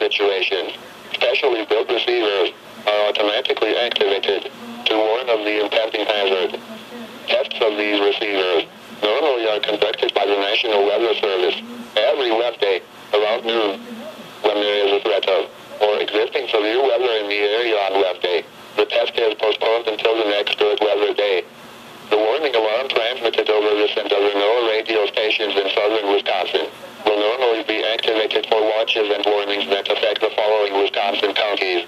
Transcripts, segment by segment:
situations. Specially built receivers are automatically activated to warn of the impending hazard. Tests of these receivers normally are conducted by the National Weather Service every Wednesday around noon. When there is a threat of or existing severe weather in the area on Wednesday, the test is postponed until the next good weather day. The warning alarm transmitted over this and other NOAA radio stations in southern Wisconsin will normally be activated for watches and warnings that affect the following Wisconsin counties: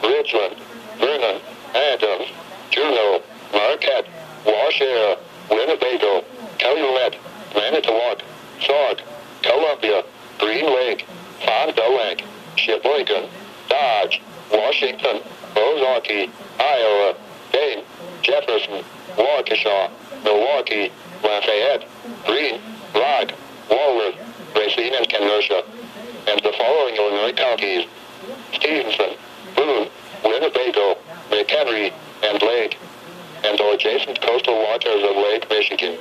Richland, Vernon, Adams, Juneau, Marquette, Waushara, Winnebago, Calumet, Manitowoc, Sauk, Columbia, Green Lake, Fond du Lac, Sheboygan, Dodge, Washington, Milwaukee, Iowa, Dane, Jefferson, Waukesha, Milwaukee, Lafayette, Greene, Rock, Walworth, Racine, and Kenosha, and the following Illinois counties: Stevenson, Boone, Winnebago, McHenry, and Lake, and or adjacent coastal waters of Lake Michigan.